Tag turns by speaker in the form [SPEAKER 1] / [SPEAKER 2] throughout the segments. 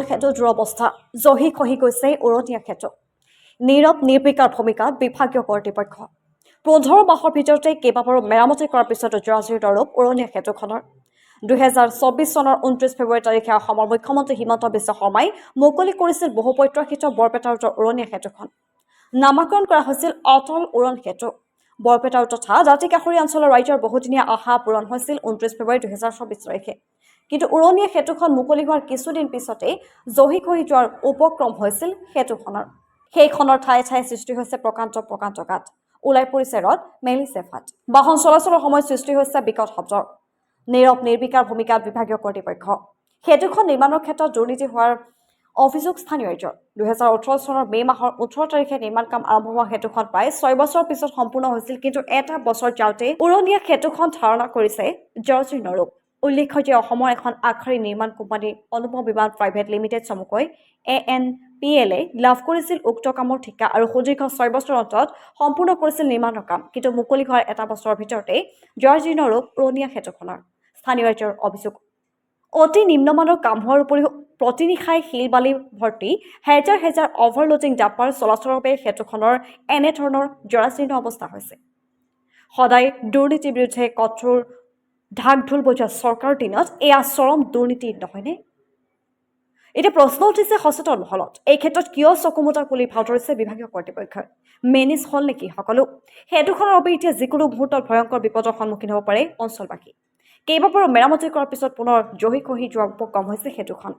[SPEAKER 1] উৰণ সেতুৰ দুৰৱস্থা জহি খহি গৈছে উৰণীয়া সেতু নীৰৱ নিৰ্বিকাৰ ভূমিকাত বিভাগীয় কৰ্তৃপক্ষ ১৫ মাহৰ ভিতৰতে কেইবাবাৰো মেৰামতি কৰাৰ পিছতো জৰাজীৰ্ণ ৰূপ উৰণীয়া সেতুখনৰ ২০২৪ চনৰ ২৯ ফেব্ৰুৱাৰী তাৰিখে অসমৰ মুখ্যমন্ত্ৰী হিমন্ত বিশ্ব শৰ্মাই মুকলি কৰিছিল বহু প্ৰত্যাশিত বৰপেটা ৰোডৰ উৰণীয়া সেতুখন নামাকৰণ কৰা হৈছিল অটল উৰণ সেতু বৰপেটা তথা দাঁতিকাষৰীয়া অঞ্চলৰ ৰাইজৰ বহুদিনীয়া আশা পূৰণ হৈছিল ২৯ ফেব্ৰুৱাৰী ২০২৪ তাৰিখে কিন্তু উৰণীয়া সেতুখন মুকলি হোৱাৰ কিছুদিন পিছতেই জহি খহি যোৱাৰ উপক্ৰম হৈছিল সেতুখনৰ সেইখনৰ ঠায়ে ঠায়ে সৃষ্টি হৈছে প্ৰকাণ্ড গাঁত ওলাই পৰিছে ৰদ মেলিছে ফাট বাহন চলাচলৰ সময়ত সৃষ্টি হৈছে বিকট শব্দৰ নীৰৱ নিৰ্বিকাৰ ভূমিকাত বিভাগীয় কৰ্তৃপক্ষ সেতুখন নিৰ্মাণৰ ক্ষেত্ৰত দুৰ্নীতি হোৱাৰ অভিযোগ স্থানীয় ৰাইজৰ ২০১৮ চনৰ মে মাহৰ ১৮ তাৰিখে নিৰ্মাণ কাম আৰম্ভ হোৱা সেতুখন প্ৰায় ৬ বছৰৰ পিছত সম্পূৰ্ণ হৈছিল কিন্তু এটা বছৰ যাওঁতে উৰণীয়া সেতুখন ধাৰণা কৰিছে জৰাজীৰ্ণ ৰূপ উল্লেখ্য যে অসমৰ এখন আগশাৰী নিৰ্মাণ কোম্পানী অনুপম বিমান প্ৰাইভেট লিমিটেড চমুকৈ ANPL লাভ কৰিছিল উক্ত কামৰ ঠিকা আৰু সুদীৰ্ঘ ৬ বছৰৰ অন্তত সম্পূৰ্ণ কৰিছিল নিৰ্মাণৰ কাম কিন্তু মুকলি হোৱাৰ এটা বছৰৰ ভিতৰতে জৰাজীৰ্ণ ৰূপ উৰণীয়া সেতুখনৰ স্থানীয় ৰাইজৰ অভিযোগ অতি নিম্নমানৰ কাম হোৱাৰ উপৰিও প্ৰতিনিশাই শিল বালি ভৰ্তি হেজাৰ অভাৰলোডিং ডাম্পাৰ চলাচলৰ বাবে সেতুখনৰ এনেধৰণৰ জৰাজীৰ্ণ অৱস্থা হৈছে সদায় দুৰ্নীতিৰ বিৰুদ্ধে কঠোৰ ঢাক ঢোল বজোৱা চৰকাৰৰ দিনত এয়া চৰম দুৰ্নীতি নহয়নে এতিয়া প্ৰশ্ন উঠিছে সচেতন মহলত এই ক্ষেত্ৰত কিয় চকুমোতা বুলি ভাও ধৰিছে বিভাগীয় কৰ্তৃপক্ষই মেনিজ হল নেকি সকলো সেতুখনৰ বাবে এতিয়া যিকোনো মুহূৰ্তত ভয়ংকৰ বিপদৰ সন্মুখীন হ'ব পাৰে অঞ্চলবাসী কেইবাবাৰো মেৰামতি কৰাৰ পিছত পুনৰ জহি খহি যোৱাৰ উপক্ৰম হৈছে সেতুখন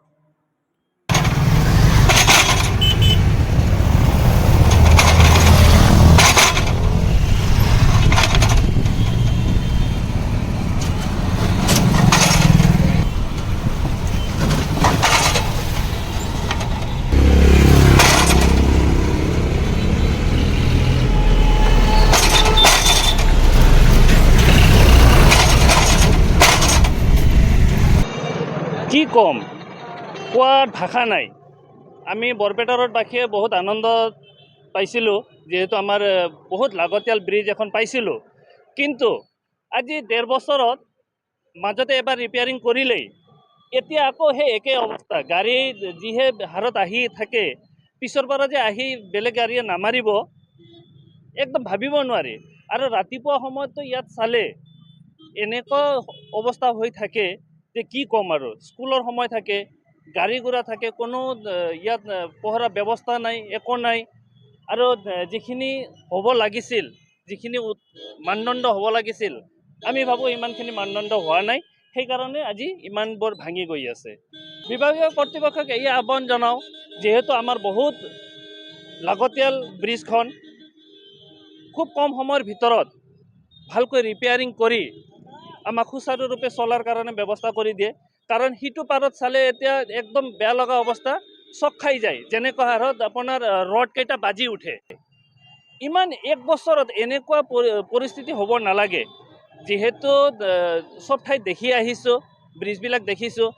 [SPEAKER 2] কি কম কোৱাৰ ভাষা নাই আমি বৰপেটা ৰোডবাসীয়ে বহুত আনন্দ পাইছিলোঁ যিহেতু আমাৰ বহুত লাগতিয়াল ব্ৰিজ এখন পাইছিলোঁ কিন্তু আজি ১.৫ বছৰত মাজতে এবাৰ ৰিপেয়াৰিং কৰিলেই এতিয়া আকৌ সেই একে অৱস্থা গাড়ী যিহে হাৰত আহি থাকে পিছৰ পৰা যে আহি বেলেগ গাড়ীয়ে নামাৰিব একদম ভাবিব নোৱাৰি আৰু ৰাতিপুৱা সময়ততো ইয়াত চালে এনেকুৱা অৱস্থা হৈ থাকে যে কি ক'ম আৰু স্কুলৰ সময় থাকে গাড়ী ঘোঁৰা থাকে কোনো ইয়াত পহৰা ব্যৱস্থা নাই একো নাই আৰু যিখিনি হ'ব লাগিছিল যিখিনি মানদণ্ড হ'ব লাগিছিল আমি ভাবোঁ ইমানখিনি মানদণ্ড হোৱা নাই সেইকাৰণে আজি ইমানবোৰ ভাঙি গৈ আছে বিভাগীয় কৰ্তৃপক্ষক এই আহ্বান জনাওঁ যিহেতু আমাৰ বহুত লাগতিয়াল ব্ৰিজখন খুব কম সময়ৰ ভিতৰত ভালকৈ ৰিপেয়াৰিং কৰি আমাক সুচাৰুৰূপে চলাৰ কাৰণে ব্যৱস্থা কৰি দিয়ে কাৰণ সিটো পাৰত চালে এতিয়া একদম বেয়া লগা অৱস্থা চক খাই যায় যেনেকুৱা হাৰত আপোনাৰ ৰডকেইটা বাজি উঠে ইমান ১ বছৰত এনেকুৱা পৰিস্থিতি হ'ব নালাগে যিহেতু চব ঠাইত দেখি আহিছোঁ ব্ৰিজবিলাক দেখিছোঁ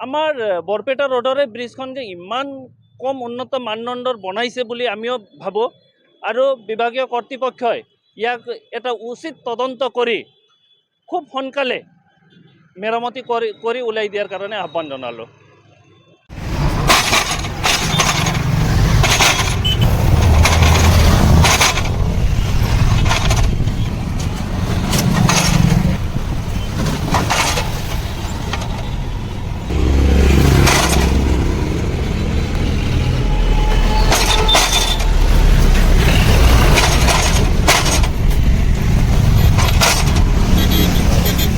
[SPEAKER 2] আমাৰ বৰপেটা ৰোডৰে ব্ৰিজখন যে ইমান কম উন্নত মানদণ্ডৰ বনাইছে বুলি আমিও ভাবোঁ আৰু বিভাগীয় কৰ্তৃপক্ষই ইয়াক এটা উচিত তদন্ত কৰি খুব সোনকালে মেৰামতি কৰি ওলাই দিয়াৰ কাৰণে আহ্বান জনালোঁ